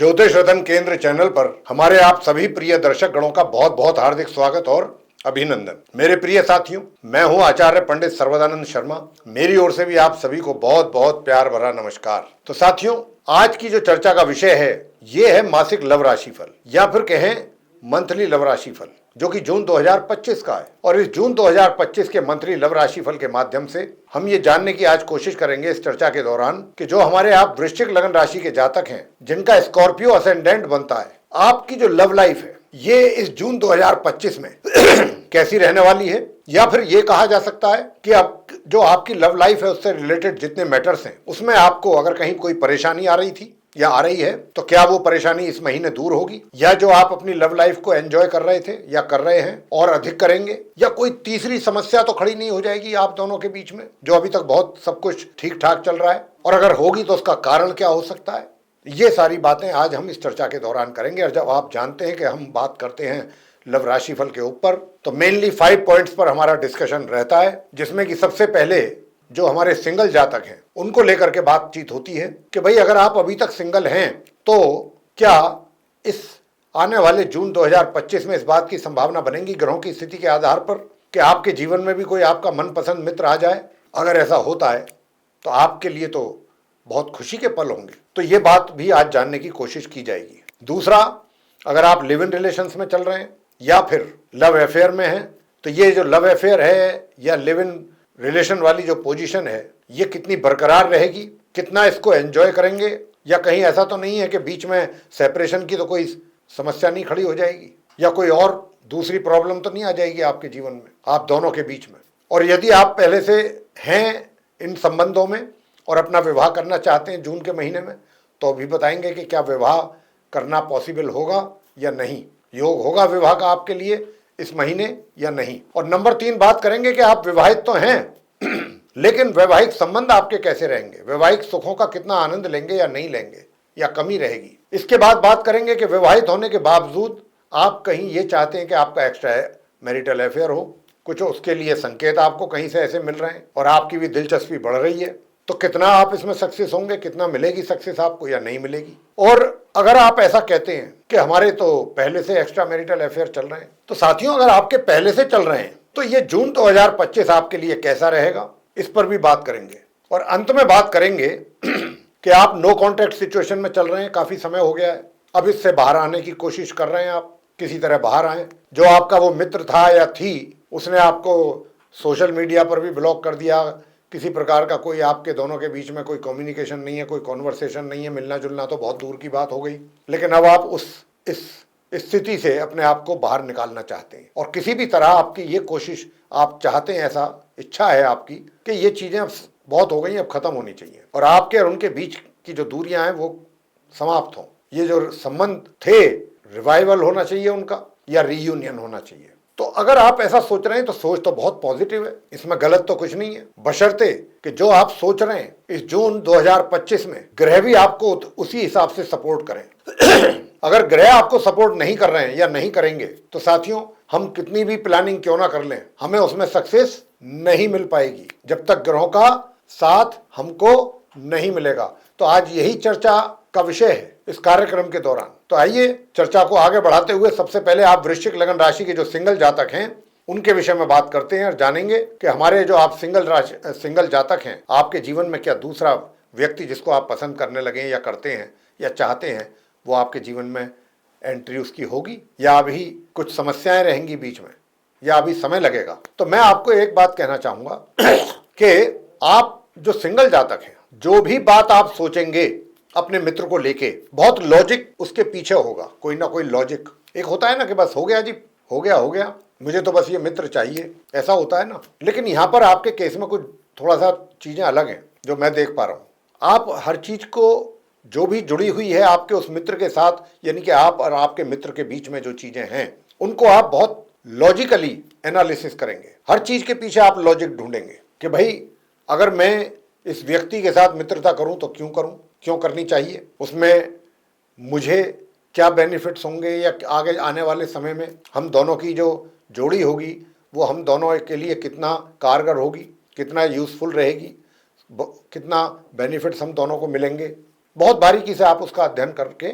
ज्योतिष रतन केंद्र चैनल पर हमारे आप सभी प्रिय दर्शक गणों का बहुत बहुत हार्दिक स्वागत और अभिनंदन। मेरे प्रिय साथियों, मैं हूं आचार्य पंडित सर्वदानंद शर्मा। मेरी ओर से भी आप सभी को बहुत बहुत प्यार भरा नमस्कार। तो साथियों, आज की जो चर्चा का विषय है ये है मासिक लव राशिफल या फिर कहें मंथली लव राशिफल, जो कि जून 2025 का है। और इस जून 2025 के मंथली लव राशिफल के माध्यम से हम ये जानने की आज कोशिश करेंगे इस चर्चा के दौरान कि जो हमारे आप वृश्चिक लग्न राशि के जातक हैं, जिनका स्कॉर्पियो असेंडेंट बनता है, आपकी जो लव लाइफ है ये इस जून 2025 में कैसी रहने वाली है। या फिर ये कहा जा सकता है कि अब जो आपकी लव लाइफ है उससे रिलेटेड जितने मैटर्स हैं उसमें आपको अगर कहीं कोई परेशानी आ रही थी या आ रही है तो क्या वो परेशानी इस महीने दूर होगी, या जो आप अपनी लव लाइफ को एंजॉय कर रहे थे या कर रहे हैं और अधिक करेंगे, या कोई तीसरी समस्या तो खड़ी नहीं हो जाएगी आप दोनों के बीच में, जो अभी तक बहुत सब कुछ ठीक ठाक चल रहा है, और अगर होगी तो उसका कारण क्या हो सकता है। ये सारी बातें आज हम इस चर्चा के दौरान करेंगे। और जब आप जानते हैं कि हम बात करते हैं लव राशिफल के ऊपर तो मेनली 5 पॉइंट्स पर हमारा डिस्कशन रहता है, जिसमें कि सबसे पहले जो हमारे सिंगल जातक हैं उनको लेकर के बातचीत होती है कि भाई अगर आप अभी तक सिंगल हैं तो क्या इस आने वाले जून 2025 में इस बात की संभावना बनेगी ग्रहों की स्थिति के आधार पर कि आपके जीवन में भी कोई आपका मनपसंद मित्र आ जाए। अगर ऐसा होता है तो आपके लिए तो बहुत खुशी के पल होंगे। तो ये बात भी आज जानने की कोशिश की जाएगी। दूसरा, अगर आप लिव इन रिलेशंस में चल रहे हैं या फिर लव अफेयर में हैं तो ये जो लव अफेयर है या लिव इन रिलेशन वाली जो पोजीशन है ये कितनी बरकरार रहेगी, कितना इसको एंजॉय करेंगे, या कहीं ऐसा तो नहीं है कि बीच में सेपरेशन की तो कोई समस्या नहीं खड़ी हो जाएगी, या कोई और दूसरी प्रॉब्लम तो नहीं आ जाएगी आपके जीवन में आप दोनों के बीच में। और यदि आप पहले से हैं इन संबंधों में और अपना विवाह करना चाहते हैं जून के महीने में तो अभी बताएंगे कि क्या विवाह करना पॉसिबल होगा या नहीं, योग होगा विवाह का आपके लिए इस महीने या नहीं। और नंबर 3 बात करेंगे कि आप विवाहित तो हैं लेकिन वैवाहिक संबंध आपके कैसे रहेंगे, वैवाहिक सुखों का कितना आनंद लेंगे या नहीं लेंगे, या कमी रहेगी। इसके बाद बात करेंगे कि विवाहित होने के बावजूद आप कहीं ये चाहते हैं कि आपका एक्स्ट्रा मैरिटल अफेयर हो, कुछ उसके लिए संकेत आपको कहीं से ऐसे मिल रहे हैं और आपकी भी दिलचस्पी बढ़ रही है, तो कितना आप इसमें सक्सेस होंगे, कितना मिलेगी सक्सेस आपको या नहीं मिलेगी। और अगर आप ऐसा कहते हैं कि हमारे तो पहले से एक्स्ट्रा मैरिटल अफेयर चल रहे हैं, तो साथियों अगर आपके पहले से चल रहे हैं तो ये जून 2025 आपके लिए कैसा रहेगा, इस पर भी बात करेंगे। और अंत में बात करेंगे कि आप नो कॉन्टैक्ट सिचुएशन में चल रहे हैं, काफी समय हो गया है, अब इससे बाहर आने की कोशिश कर रहे हैं, आप किसी तरह बाहर आए। जो आपका वो मित्र था या थी उसने आपको सोशल मीडिया पर भी ब्लॉक कर दिया, किसी प्रकार का कोई आपके दोनों के बीच में कोई कम्युनिकेशन नहीं है, कोई कॉन्वर्सेशन नहीं है, मिलना जुलना तो बहुत दूर की बात हो गई। लेकिन अब आप इस स्थिति से अपने आप को बाहर निकालना चाहते हैं और किसी भी तरह आपकी ये कोशिश आप चाहते हैं, ऐसा इच्छा है आपकी कि ये चीज़ें अब बहुत हो गई, अब खत्म होनी चाहिए और आपके और उनके बीच की जो दूरियां हैं वो समाप्त हों। ये जो संबंध थे रिवाइवल होना चाहिए उनका, या रीयूनियन होना चाहिए। तो अगर आप ऐसा सोच रहे हैं तो सोच तो बहुत पॉजिटिव है, इसमें गलत तो कुछ नहीं है, बशर्ते कि जो आप सोच रहे हैं इस जून 2025 में ग्रह भी आपको उसी हिसाब से सपोर्ट करें। अगर ग्रह आपको सपोर्ट नहीं कर रहे हैं या नहीं करेंगे तो साथियों हम कितनी भी प्लानिंग क्यों ना कर लें, हमें उसमें सक्सेस नहीं मिल पाएगी जब तक ग्रहों का साथ हमको नहीं मिलेगा। तो आज यही चर्चा का विषय है इस कार्यक्रम के दौरान। तो आइए चर्चा को आगे बढ़ाते हुए सबसे पहले आप वृश्चिक लग्न राशि के जो सिंगल जातक हैं उनके विषय में बात करते हैं और जानेंगे कि हमारे जो आप सिंगल जातक हैं आपके जीवन में क्या दूसरा व्यक्ति जिसको आप पसंद करने लगे या करते हैं या चाहते हैं वो आपके जीवन में एंट्री उसकी होगी, या अभी कुछ समस्याएं रहेंगी बीच में, या अभी समय लगेगा। तो मैं आपको एक बात कहना चाहूंगा कि आप जो सिंगल जातक हैं, जो भी बात आप सोचेंगे अपने मित्र को लेके, बहुत लॉजिक उसके पीछे होगा, कोई ना कोई लॉजिक। एक होता है ना कि बस हो गया जी, हो गया, मुझे तो बस ये मित्र चाहिए, ऐसा होता है ना। लेकिन यहाँ पर आपके केस में कुछ थोड़ा सा चीजें अलग हैं जो मैं देख पा रहा हूँ। आप हर चीज को जो भी जुड़ी हुई है आपके उस मित्र के साथ, यानी कि आप और आपके मित्र के बीच में जो चीजें हैं उनको आप बहुत लॉजिकली एनालिसिस करेंगे। हर चीज के पीछे आप लॉजिक ढूंढेंगे कि भाई अगर मैं इस व्यक्ति के साथ मित्रता करूं तो क्यों करूं, क्यों करनी चाहिए, उसमें मुझे क्या बेनिफिट्स होंगे, या आगे आने वाले समय में हम दोनों की जो जोड़ी होगी वो हम दोनों के लिए कितना कारगर होगी, कितना यूजफुल रहेगी, कितना बेनिफिट्स हम दोनों को मिलेंगे। बहुत बारीकी से आप उसका अध्ययन करके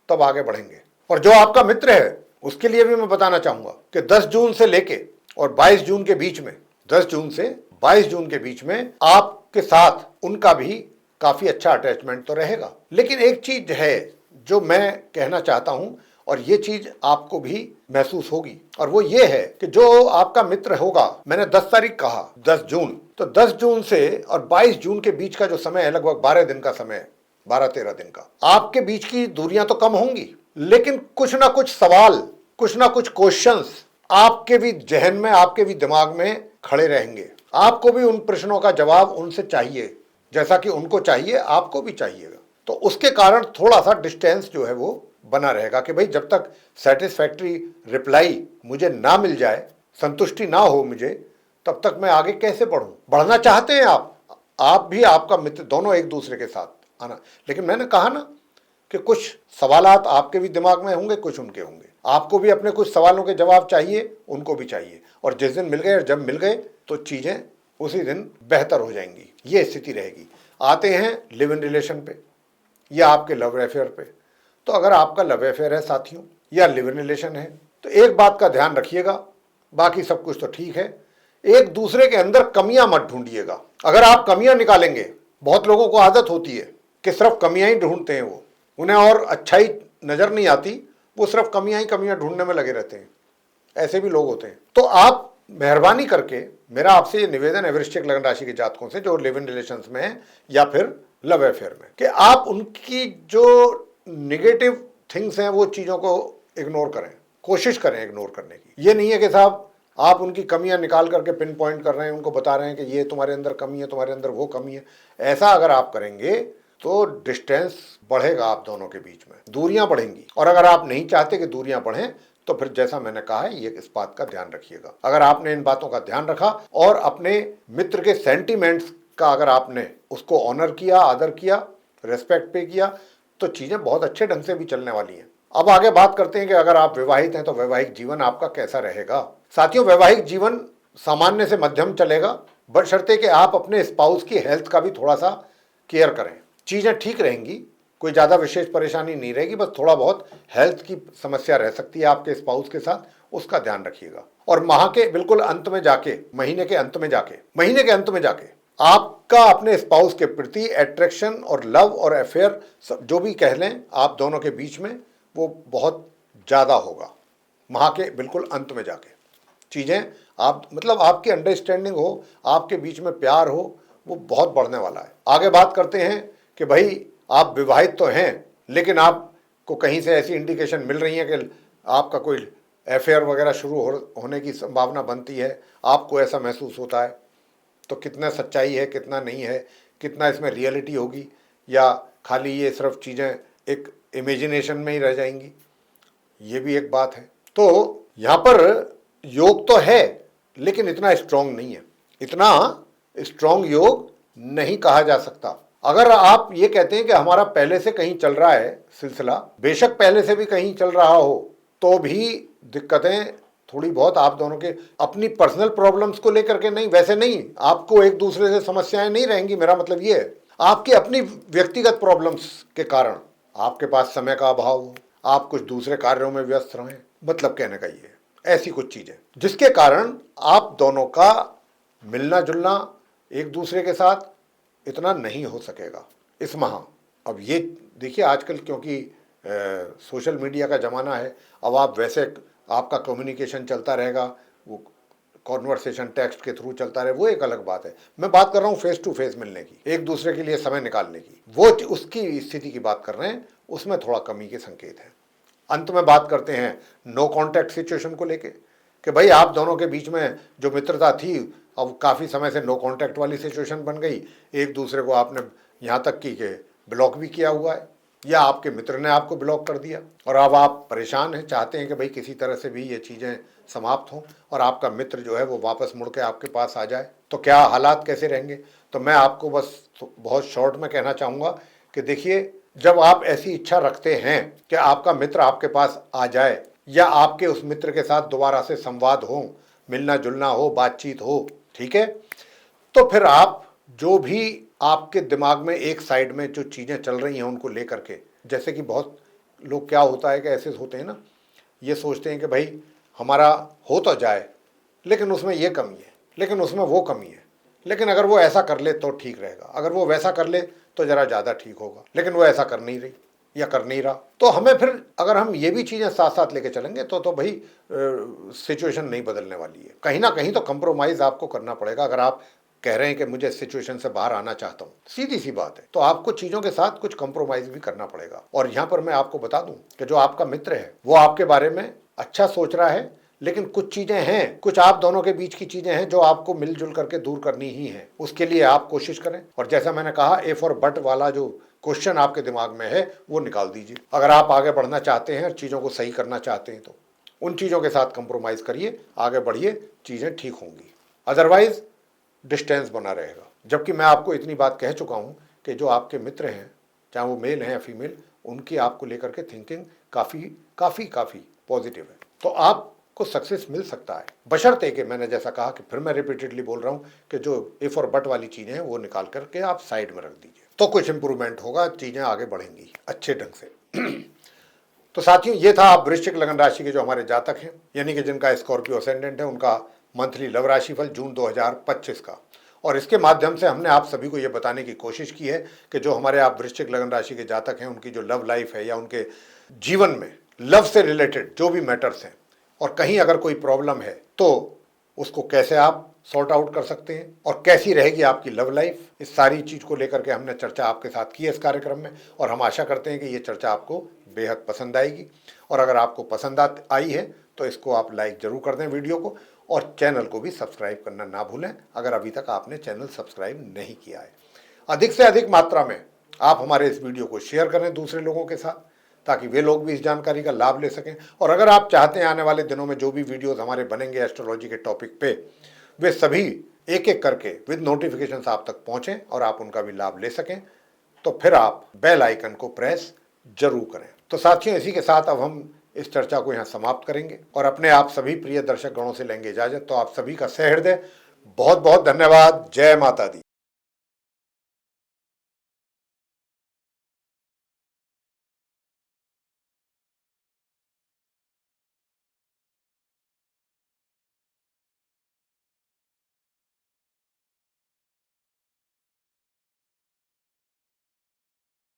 तब आगे बढ़ेंगे। और जो आपका मित्र है उसके लिए भी मैं बताना चाहूंगा कि 10 जून से लेके और 22 जून के बीच में, 10 जून से 22 जून के बीच में आपके साथ उनका भी काफी अच्छा अटैचमेंट तो रहेगा। लेकिन एक चीज है जो मैं कहना चाहता हूं, और ये चीज आपको भी महसूस होगी, और वो ये है कि जो आपका मित्र होगा, मैंने 10 तारीख कहा 10 जून, तो 10 जून से और 22 जून के बीच का जो समय है, लगभग 12 दिन का समय है, 12-13 दिन का, आपके बीच की दूरियां तो कम होंगी, लेकिन कुछ ना कुछ सवाल, कुछ ना कुछ क्वेश्चंस आपके भी जहन में, आपके भी दिमाग में खड़े रहेंगे। आपको भी उन प्रश्नों का जवाब उनसे चाहिए, जैसा कि उनको चाहिए आपको भी चाहिएगा। तो उसके कारण थोड़ा सा डिस्टेंस जो है वो बना रहेगा कि भाई जब तक सेटिस्फैक्ट्री रिप्लाई मुझे ना मिल जाए, संतुष्टि ना हो मुझे, तब तक मैं आगे कैसे बढ़ूं। बढ़ना चाहते हैं आप भी, आपका मित्र, दोनों एक दूसरे के साथ आना। लेकिन मैंने कहा ना कि कुछ सवालात आपके भी दिमाग में होंगे, कुछ उनके होंगे। आपको भी अपने कुछ सवालों के जवाब चाहिए, उनको भी चाहिए, और जिस दिन मिल गए और जब मिल गए तो चीजें उसी दिन बेहतर हो जाएंगी, ये स्थिति रहेगी। आते हैं लिव इन रिलेशन पे या आपके लव अफेयर पे। तो अगर आपका लव अफेयर है साथियों, या लिव इन रिलेशन है, तो एक बात का ध्यान रखिएगा, बाकी सब कुछ तो ठीक है, एक दूसरे के अंदर कमियां मत ढूंढिएगा। अगर आप कमियां निकालेंगे, बहुत लोगों को आदत होती है कि सिर्फ कमियां ही ढूंढते हैं, वो उन्हें और अच्छाई नजर नहीं आती, वो सिर्फ कमियां ही कमियां ढूंढने में लगे रहते हैं, ऐसे भी लोग होते हैं। तो आप मेहरबानी करके, मेरा आपसे ये निवेदन है वृश्चिक लग्न राशि के जातकों से जो लिव इन रिलेशंस में है या फिर लव अफेयर में, कि आप उनकी जो निगेटिव थिंग्स हैं वो चीजों को इग्नोर करें, कोशिश करें इग्नोर करने की। ये नहीं है कि साहब आप उनकी कमियां निकाल करके पिन पॉइंट कर रहे हैं, उनको बता रहे हैं कि ये तुम्हारे अंदर कमी है, तुम्हारे अंदर वो कमी है। ऐसा अगर आप करेंगे तो डिस्टेंस बढ़ेगा, आप दोनों के बीच में दूरियां बढ़ेंगी। और अगर आप नहीं चाहते कि दूरियां बढ़ें, तो फिर जैसा मैंने कहा है, ये इस बात का ध्यान रखिएगा। अगर आपने इन बातों का ध्यान रखा और अपने मित्र के सेंटीमेंट्स का अगर आपने उसको ऑनर किया, आदर किया, रेस्पेक्ट पे किया, तो चीजें बहुत अच्छे ढंग से भी चलने वाली हैं। अब आगे बात करते हैं कि अगर आप विवाहित हैं तो वैवाहिक जीवन आपका कैसा रहेगा। साथियों, वैवाहिक जीवन सामान्य से मध्यम चलेगा, बशर्ते कि आप अपने स्पाउस की हेल्थ का भी थोड़ा सा केयर करें। चीजें ठीक रहेंगी, कोई ज्यादा विशेष परेशानी नहीं रहेगी, बस थोड़ा बहुत हेल्थ की समस्या रह सकती है आपके स्पाउस के साथ, उसका ध्यान रखिएगा। और माह के बिल्कुल अंत में जाके, महीने के अंत में जाके आपका अपने स्पाउस के प्रति अट्रैक्शन और लव और अफेयर जो भी कह लें आप दोनों के बीच में, वो बहुत ज्यादा होगा। माह के बिल्कुल अंत में जाके चीजें आप, मतलब आपकी अंडरस्टैंडिंग हो, आपके बीच में प्यार हो, वो बहुत बढ़ने वाला है। आगे बात करते हैं कि भाई आप विवाहित तो हैं, लेकिन आपको कहीं से ऐसी इंडिकेशन मिल रही है कि आपका कोई अफेयर वगैरह शुरू होने की संभावना बनती है, आपको ऐसा महसूस होता है, तो कितना सच्चाई है, कितना नहीं है, कितना इसमें रियलिटी होगी, या खाली ये सिर्फ चीज़ें एक इमेजिनेशन में ही रह जाएंगी, ये भी एक बात है। तो यहाँ पर योग तो है, लेकिन इतना स्ट्रांग नहीं है, इतना स्ट्रांग योग नहीं कहा जा सकता। अगर आप ये कहते हैं कि हमारा पहले से कहीं चल रहा है सिलसिला, बेशक पहले से भी कहीं चल रहा हो, तो भी दिक्कतें थोड़ी बहुत आप दोनों के अपनी पर्सनल प्रॉब्लम्स को लेकर के नहीं, वैसे नहीं, आपको एक दूसरे से समस्याएं नहीं रहेंगी, मेरा मतलब ये है आपकी अपनी व्यक्तिगत प्रॉब्लम्स के कारण आपके पास समय का अभाव हो, आप कुछ दूसरे कार्यों में व्यस्त रहें, मतलब कहने का ये ऐसी कुछ चीजें जिसके कारण आप दोनों का मिलना जुलना एक दूसरे के साथ इतना नहीं हो सकेगा इस माह। अब ये देखिए आजकल क्योंकि सोशल मीडिया का ज़माना है, अब आप वैसे आपका कम्युनिकेशन चलता रहेगा, वो कॉन्वर्सेशन टेक्स्ट के थ्रू चलता रहे, वो एक अलग बात है। मैं बात कर रहा हूँ फेस टू फेस मिलने की, एक दूसरे के लिए समय निकालने की, वो उसकी स्थिति की बात कर रहे हैं, उसमें थोड़ा कमी के संकेत हैं। अंत में बात करते हैं नो कॉन्टैक्ट सिचुएशन को लेके कि भाई आप दोनों के बीच में जो मित्रता थी, अब काफ़ी समय से नो कॉन्टैक्ट वाली सिचुएशन बन गई, एक दूसरे को आपने यहाँ तक की कि ब्लॉक भी किया हुआ है, या आपके मित्र ने आपको ब्लॉक कर दिया, और अब आप परेशान हैं, चाहते हैं कि भाई किसी तरह से भी ये चीज़ें समाप्त हों और आपका मित्र जो है वो वापस मुड़ के आपके पास आ जाए, तो क्या हालात कैसे रहेंगे। तो मैं आपको बस बहुत शॉर्ट में कहना चाहूँगा कि देखिए, जब आप ऐसी इच्छा रखते हैं कि आपका मित्र आपके पास आ जाए या आपके उस मित्र के साथ दोबारा से संवाद हो, मिलना जुलना हो, बातचीत हो, ठीक है, तो फिर आप जो भी आपके दिमाग में एक साइड में जो चीज़ें चल रही हैं उनको लेकर के, जैसे कि बहुत लोग क्या होता है कि ऐसे होते हैं ना, ये सोचते हैं कि भाई हमारा हो तो जाए, लेकिन उसमें ये कमी है, लेकिन उसमें वो कमी है, लेकिन अगर वो ऐसा कर ले तो ठीक रहेगा, अगर वो वैसा कर ले तो ज़रा ज़्यादा ठीक होगा, लेकिन वो ऐसा कर नहीं रही या कर नहीं रहा। तो हमें फिर अगर हम ये भी चीज़ें साथ साथ लेके चलेंगे तो भाई सिचुएशन नहीं बदलने वाली है। कहीं ना कहीं तो कंप्रोमाइज़ आपको करना पड़ेगा। अगर आप कह रहे हैं कि मुझे सिचुएशन से बाहर आना चाहता हूँ, सीधी सी बात है, तो आपको चीज़ों के साथ कुछ कंप्रोमाइज़ भी करना पड़ेगा। और यहाँ पर मैं आपको बता दूं कि जो आपका मित्र है वो आपके बारे में अच्छा सोच रहा है, लेकिन कुछ चीजें हैं, कुछ आप दोनों के बीच की चीजें हैं जो आपको मिलजुल करके दूर करनी ही है। उसके लिए आप कोशिश करें, और जैसा मैंने कहा, ए फॉर बट वाला जो क्वेश्चन आपके दिमाग में है वो निकाल दीजिए। अगर आप आगे बढ़ना चाहते हैं और चीजों को सही करना चाहते हैं तो उन चीजों के साथ कंप्रोमाइज करिए, आगे बढ़िए, चीजें ठीक होंगी। अदरवाइज डिस्टेंस बना रहेगा। जबकि मैं आपको इतनी बात कह चुका हूं कि जो आपके मित्र हैं, चाहे वो मेल हैं या फीमेल, उनकी आपको लेकर के थिंकिंग काफी काफी काफी पॉजिटिव है। तो आपको सक्सेस मिल सकता है, बशर्ते कि मैंने जैसा कहा कि फिर मैं रिपीटेडली बोल रहा हूं कि जो इफ और बट वाली चीजें हैं वो निकाल करके आप साइड में रख दीजिए, तो कुछ इंप्रूवमेंट होगा, चीजें आगे बढ़ेंगी अच्छे ढंग से। तो साथियों, ये था आप वृश्चिक लगन राशि के जो हमारे जातक हैं, यानी कि जिनका स्कॉर्पियो असेंडेंट है, उनका मंथली लव राशिफल जून 2025 का। और इसके माध्यम से हमने आप सभी को ये बताने की कोशिश की है कि जो हमारे आप वृश्चिक लगन राशि के जातक हैं, उनकी जो लव लाइफ है या उनके जीवन में लव से रिलेटेड जो भी मैटर्स हैं, और कहीं अगर कोई प्रॉब्लम है तो उसको कैसे आप सॉर्ट आउट कर सकते हैं और कैसी रहेगी आपकी लव लाइफ, इस सारी चीज को लेकर के हमने चर्चा आपके साथ की है इस कार्यक्रम में। और हम आशा करते हैं कि ये चर्चा आपको बेहद पसंद आएगी। और अगर आपको पसंद आई है तो इसको आप लाइक जरूर कर दें वीडियो को, और चैनल को भी सब्सक्राइब करना ना भूलें अगर अभी तक आपने चैनल सब्सक्राइब नहीं किया है। अधिक से अधिक मात्रा में आप हमारे इस वीडियो को शेयर करें दूसरे लोगों के साथ, ताकि वे लोग भी इस जानकारी का लाभ ले सकें। और अगर आप चाहते हैं आने वाले दिनों में जो भी वीडियोस हमारे बनेंगे एस्ट्रोलॉजी के टॉपिक पे, वे सभी एक एक करके विद नोटिफिकेशंस आप तक पहुंचें और आप उनका भी लाभ ले सकें, तो फिर आप बेल आइकन को प्रेस जरूर करें। तो साथियों, इसी के साथ अब हम इस चर्चा को यहाँ समाप्त करेंगे और अपने आप सभी प्रिय दर्शक गणों से लेंगे इजाजत। तो आप सभी का सहृदय बहुत बहुत धन्यवाद। जय माता दी।